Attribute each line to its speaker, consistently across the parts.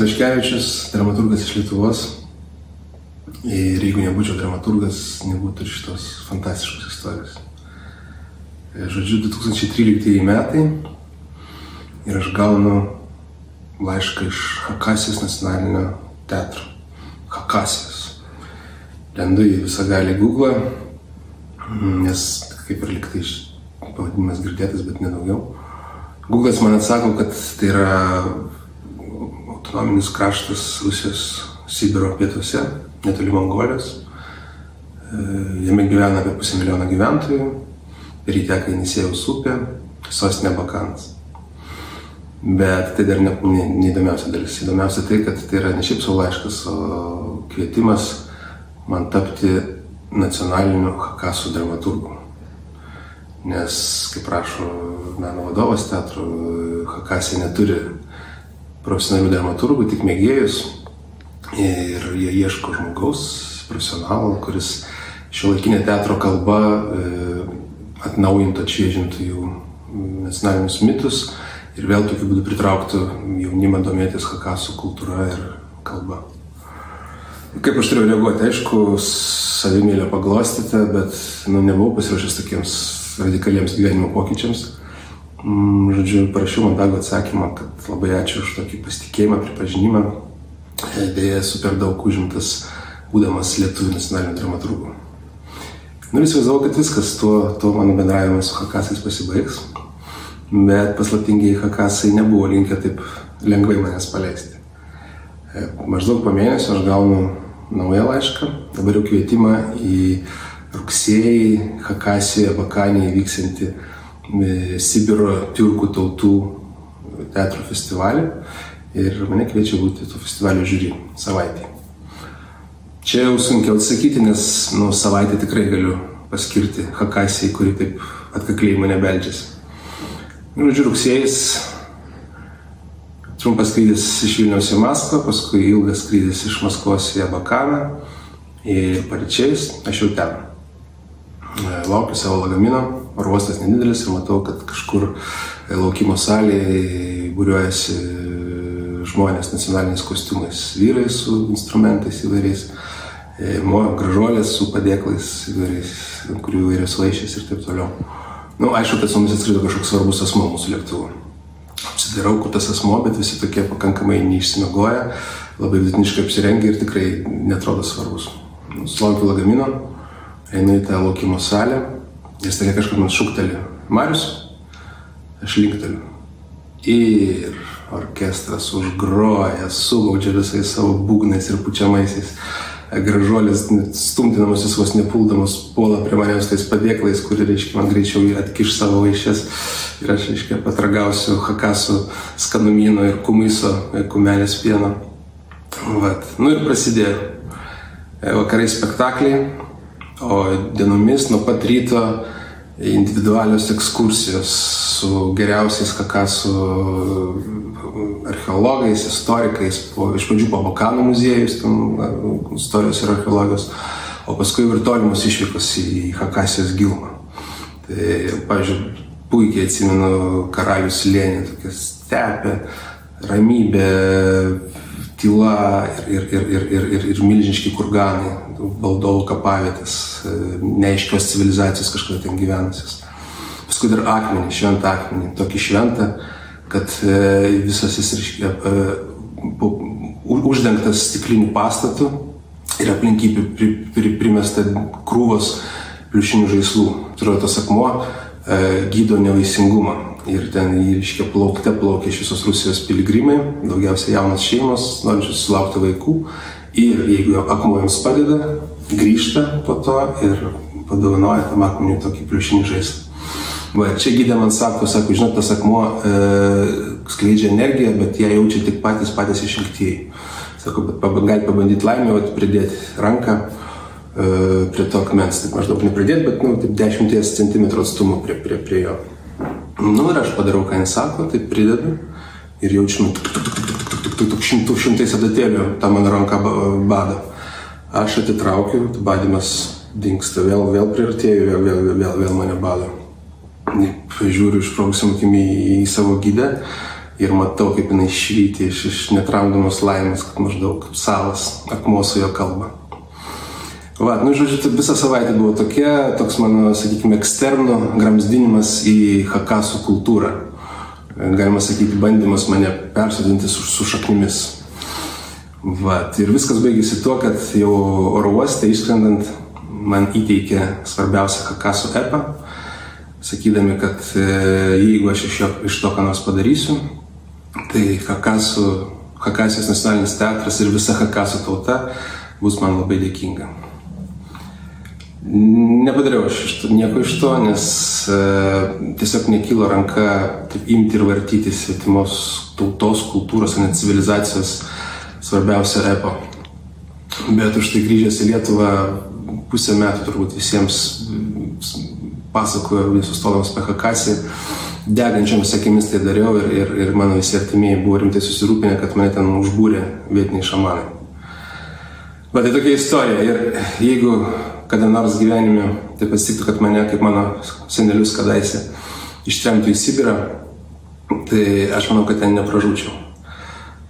Speaker 1: Ivaškevičius, dramaturgas iš Lietuvos. Ir jeigu nebūčiau dramaturgas, nebūtų ir šitos fantastiškos istorijos. Žodžiu, 2013 metai ir aš gaunu laišką iš Chakasijos nacionalinio teatro. Chakasijos. Lendu į visagalį Google, nes kaip ir liktai pavadinimas girdėtas, bet nedaugiau. Google'as man atsako, kad tai yra autonominis kraštas Rusijos Sibiro pietuose, netoli Mongolijos. Jame gyvena apie 500 000 gyventojų, per jį teka Jenisėjaus upė, sostinė Bakanas. Bet tai dar neįdomiausia dalis. Įdomiausia tai, kad tai yra ne šiaip savo laiškas, o kvietimas man tapti nacionaliniu Chakasų dramaturgu. Nes, kaip rašo meno vadovas teatro, Chakasija neturi profesionalių dramaturgų, tik mėgėjus. Ir jie ieško žmogaus, profesionalo, kuris šiuolaikinė teatro kalba atnaujintų, atšviežintų jų nacionalinius mitus ir vėl tokiu būdu pritrauktų jaunimą domėtis Chakasų kultūra ir kalba. Kaip aš turėjau reaguoti? Aišku, savimėlę paglostyta, bet nebuvau pasiruošęs tokiems radikaliems gyvenimo pokyčiams. Žodžiu, parašiau mandagų atsakymą, kad labai ačiū už tokį pasitikėjimą, pripažinimą. Dėja, super daug užimtas, būdamas lietuvių nacionaliniu dramaturgu. Ir įsivaizdavau, kad viskas, tuo mano bendravimas su Chakasais pasibaigs, bet paslaptingiai Chakasai nebuvo linkę taip lengvai manęs paleisti. Maždaug po mėnesio aš gaunu naują laišką, dabar jau kvietimą į rugsėjį Chakasijoje Bakanėje vyksiantį Sibiro tiurkų tautų teatro festivalį ir mane kviečia būti to festivalio žiūri savaitį. Čia jau sunkiau atsakyti, nes savaitę tikrai galiu paskirti Chakasijai, kuri taip atkakliai mane beldžiasi. Žodžiu, rugsėjais, trumpas skrydis iš Vilniaus į Maskvą, paskui ilgas skrydis iš Maskvos į Abakaną ir paryčiais aš jau ten. Laukiu savo lagamino, oro uostas nedidelis ir matau, kad kažkur laukimo salėje būriuojasi žmonės nacionaliniais kostiumais, vyrai su instrumentais įvairiais, gražuolės su padėklais įvairiais, kurių įvairios vaišės ir taip toliau. Aišku, kad su mumis atskrido kažkoks svarbus asmuo mūsų lėktuvu. Apsidairau, kur tas asmuo, bet visi tokie pakankamai neišsimiegoję, labai vidutiniškai apsirengę ir tikrai netrodo svarbus. Sulaukiu lagamino, einu į tą laukimo salę, ir staiga kažkas man šūkteli: Marius, aš linkteliu. Ir orkestras užgroja, sumaudžia visais savo būgnais ir pučiamaisiais. Gražuolės, stumdinamosis vos nepuldamas, puola prie manęs tais padėklais, kuri, reiškia, man greičiau atkiš savo vaišes. Ir aš, reiškia, patragausiu Chakasų skanumyno ir kumiso, kumelės pieno. Ir prasidėjo vakarai spektakliai, o dienomis nuo pat ryto individualios ekskursijos su geriausiais Chakasų archeologais, istorikais, iš pradžių po Bakanų muziejus, istorijos ir archeologijos, o paskui ir tolimus išvykos į Chakasijos gilumą. Tai, pavyzdžiui, puikiai atsimenu Karalių slėnį, tokia stepė, ramybė, tyla ir milžiniški kurganai, valdovų kapavietės, neaiškios civilizacijos kažkada ten gyvenusios. Paskui dar akmenį, šventą akmenį, tokį šventą, kad visas jis, reiškia, uždengtas stiklinių pastatų ir aplink jį primesta krūvos pliušinių žaislų. Turiu tas akmuo gydo nevaisingumą. Ir ten jį, reiškia, plaukte plaukia iš visos Rusijos piligrimai, daugiausiai jaunas šeimos, norinčios sulaukti vaikų. Ir jeigu akmuo jums padeda, grįžta po to ir padovanoja tam akmeniui tokį pliušinį žaislą. Čia gydė man sako, žinot, tas akmuo skleidžia energiją, bet ją jaučia tik patys išrinktieji. Sako, bet gali pabandyti laimę, pridėti ranką prie to akmens. Taip maždaug nepridėti, bet taip 10 cm atstumu prie jo. Ir aš padarau, ką jis sako, taip pridedu ir jaučiu šimtais adatėlių tą mano ranką bado. Aš atitraukiu, badymas dingsta, vėl priartėju, vėl mane bado. Žiūriu išprausim akimi į savo gydę ir matau, kaip jinai švyti iš netramdomos laimės, kad maždaug kaip salas akmuo su jo kalba. Va, žodžiu, visą savaitę buvo toks mano, sakykime, eksternų gramzdinimas į hakasų kultūrą. Galima sakyti, bandymas mane persodinti su šaknimis. Va, ir viskas baigėsi tuo, kad jau oro uoste išskrendant man įteikė svarbiausią hakasų epą, sakydami, kad jeigu aš iš to ką nors padarysiu, tai Hakasijos nacionalinis teatras ir visa hakasų tauta bus man labai dėkinga. Nepadariau aš nieko iš to, nes tiesiog nekilo ranka imti ir vartyti svetimos tautos, kultūros, o net civilizacijos svarbiausią epo. Bet už tai grįžęs į Lietuvą pusę metų turbūt visiems pasakoju, visus tolams apie Hakasiją, degančiomis akimis tai dariau ir mano visi artimieji buvo rimtai susirūpinę, kad mane ten užbūrė vietiniai šamanai. Bet tai tokia istorija ir jeigu kada nors gyvenime taip atsitiktų, kad mane, kaip mano senelius kadaise, ištremtų į Sibirą, tai aš manau, kad ten nepražūčiau.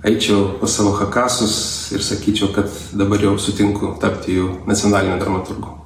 Speaker 1: Eičiau pas savo hakasus ir sakyčiau, kad dabar jau sutinku tapti jų nacionaliniu dramaturgu.